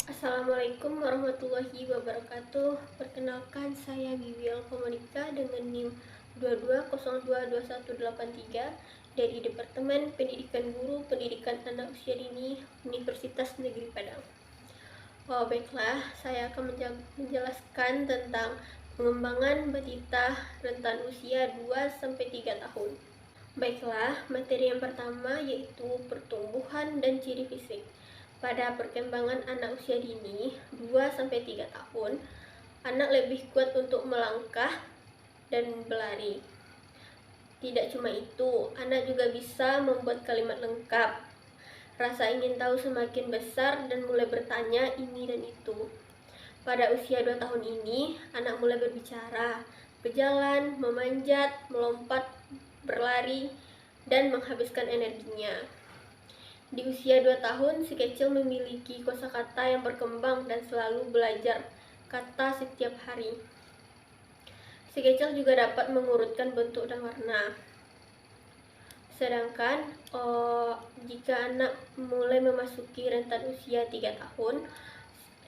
Assalamualaikum warahmatullahi wabarakatuh. Perkenalkan, saya Biwil Komunika dengan NIM 22022183 dari Departemen Pendidikan Guru Pendidikan Anak Usia Dini Universitas Negeri Padang. Baiklah, saya akan menjelaskan tentang pengembangan balita rentan usia 2-3 tahun. Baiklah, materi yang pertama yaitu pertumbuhan dan ciri fisik. Pada perkembangan anak usia dini 2-3 tahun, anak lebih kuat untuk melangkah dan berlari. Tidak cuma itu, anak juga bisa membuat kalimat lengkap. Rasa ingin tahu semakin besar dan mulai bertanya ini dan itu. Pada usia 2 tahun ini, anak mulai berbicara, berjalan, memanjat, melompat, berlari, dan menghabiskan energinya. Di usia 2 tahun, si kecil memiliki kosakata yang berkembang dan selalu belajar kata setiap hari. Si kecil juga dapat mengurutkan bentuk dan warna. Sedangkan jika anak mulai memasuki rentan usia 3 tahun,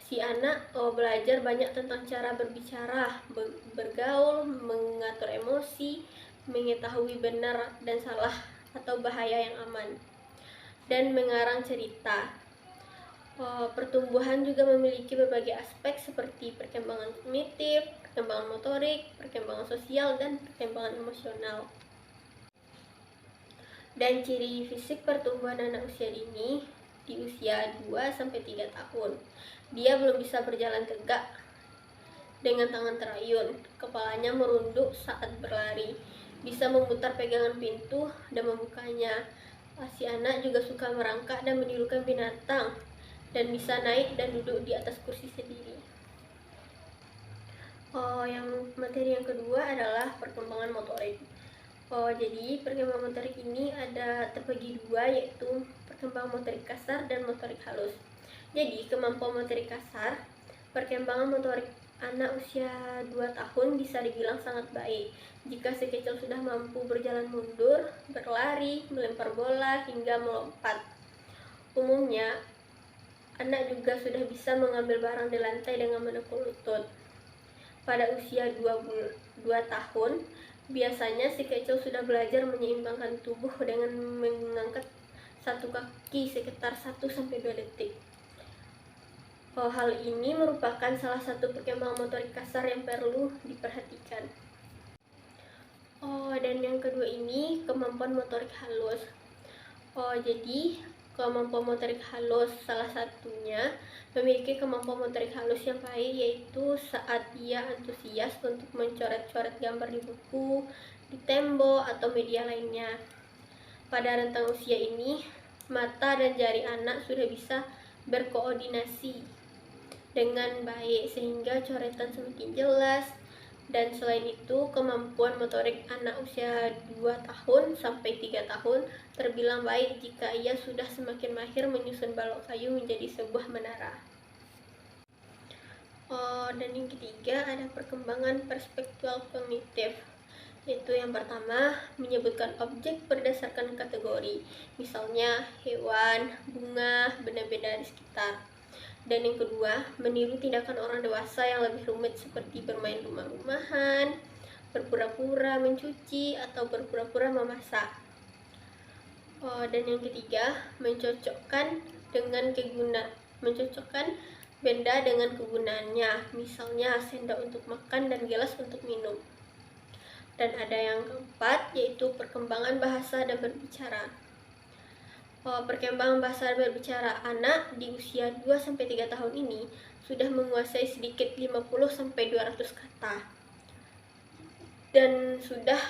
si anak belajar banyak tentang cara berbicara, bergaul, mengatur emosi, mengetahui benar dan salah atau bahaya yang aman, dan mengarang cerita. Pertumbuhan juga memiliki berbagai aspek seperti perkembangan kognitif, perkembangan motorik, perkembangan sosial, dan perkembangan emosional. Dan ciri fisik pertumbuhan anak usia dini di usia 2-3 tahun. Dia belum bisa berjalan tegak dengan tangan terayun, kepalanya merunduk saat berlari, bisa memutar pegangan pintu dan membukanya. Si anak juga suka merangkak dan menirukan binatang, dan bisa naik dan duduk di atas kursi sendiri. Materi yang kedua adalah perkembangan motorik. Jadi perkembangan motorik ini terbagi dua, yaitu perkembangan motorik kasar dan motorik halus. Jadi kemampuan motorik kasar, perkembangan motorik anak usia 2 tahun bisa dibilang sangat baik jika si kecil sudah mampu berjalan mundur, berlari, melempar bola, hingga melompat. Umumnya, anak juga sudah bisa mengambil barang di lantai dengan menekuk lutut. Pada usia 2 tahun, biasanya si kecil sudah belajar menyeimbangkan tubuh dengan mengangkat satu kaki sekitar 1-2 detik. Hal ini merupakan salah satu perkembangan motorik kasar yang perlu diperhatikan. Dan yang kedua ini kemampuan motorik halus. Jadi kemampuan motorik halus salah satunya memiliki kemampuan motorik halus yang baik, yaitu saat ia antusias untuk mencoret-coret gambar di buku, di tembok, atau media lainnya. Pada rentang usia ini, mata dan jari anak sudah bisa berkoordinasi dengan baik sehingga coretan semakin jelas. Dan selain itu, kemampuan motorik anak usia 2-3 tahun terbilang baik jika ia sudah semakin mahir menyusun balok kayu menjadi sebuah menara. Dan yang ketiga ada perkembangan perspektual kognitif, yaitu yang pertama menyebutkan objek berdasarkan kategori, misalnya hewan, bunga, benda-benda di sekitar. Dan yang kedua, meniru tindakan orang dewasa yang lebih rumit seperti bermain rumah-rumahan, berpura-pura mencuci, atau berpura-pura memasak. Dan yang ketiga, mencocokkan benda dengan kegunaannya, misalnya sendok untuk makan dan gelas untuk minum. Dan ada yang keempat, yaitu perkembangan bahasa dan berbicara. Perkembangan bahasa dan berbicara anak di usia 2-3 tahun ini sudah menguasai sedikit 50-200 kata. Dan sudah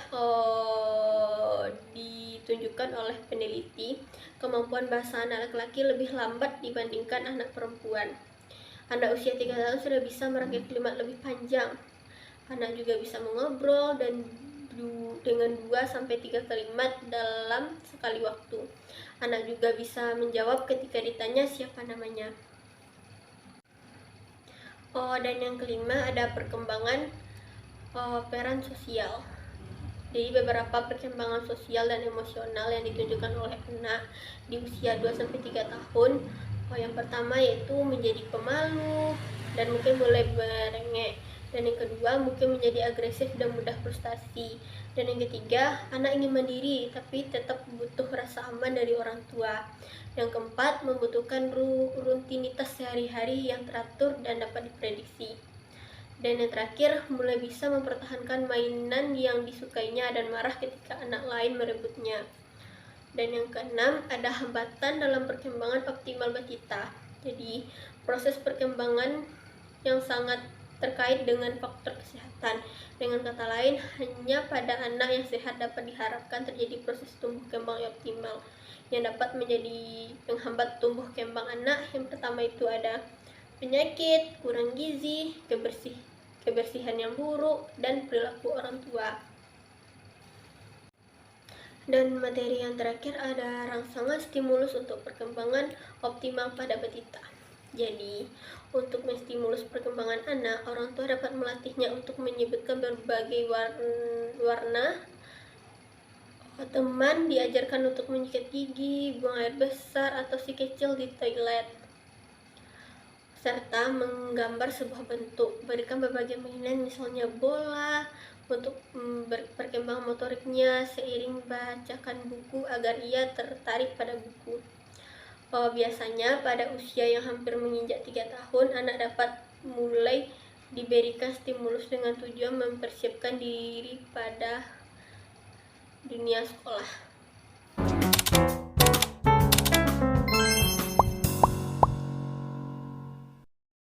ditunjukkan oleh peneliti, kemampuan bahasa anak laki-laki lebih lambat dibandingkan anak perempuan. Anak usia 3 tahun sudah bisa merangkai kalimat lebih panjang. Anak juga bisa mengobrol dengan 2-3 kalimat dalam sekali waktu. Anak juga bisa menjawab ketika ditanya siapa namanya. Dan yang kelima ada perkembangan peran sosial. Jadi beberapa perkembangan sosial dan emosional yang ditunjukkan oleh anak di usia 2-3 tahun. Yang pertama yaitu menjadi pemalu dan mungkin mulai merengek. Dan yang kedua mungkin menjadi agresif dan mudah frustasi. Dan yang ketiga, anak ingin mandiri tapi tetap butuh rasa aman dari orang tua. Yang keempat, membutuhkan rutinitas sehari-hari yang teratur dan dapat diprediksi. Dan yang terakhir, mulai bisa mempertahankan mainan yang disukainya dan marah ketika anak lain merebutnya. Dan yang keenam, ada hambatan dalam perkembangan optimal balita. Jadi, proses perkembangan yang sangat terkait dengan faktor kesehatan. Dengan kata lain, hanya pada anak yang sehat dapat diharapkan terjadi proses tumbuh kembang yang optimal. Yang dapat menjadi penghambat tumbuh kembang anak, yang pertama itu ada penyakit, kurang gizi, kebersihan yang buruk, dan perilaku orang tua. Dan materi yang terakhir ada rangsangan stimulus untuk perkembangan optimal pada balita. Jadi, untuk menstimulus perkembangan anak, orang tua dapat melatihnya untuk menyebutkan berbagai warna. Teman diajarkan untuk menyikat gigi, buang air besar, atau si kecil di toilet, serta menggambar sebuah bentuk. Berikan berbagai mainan, misalnya bola, untuk perkembangan motoriknya seiring bacakan buku agar ia tertarik pada buku. Biasanya pada usia yang hampir menginjak 3 tahun, anak dapat mulai diberikan stimulus dengan tujuan mempersiapkan diri pada dunia sekolah.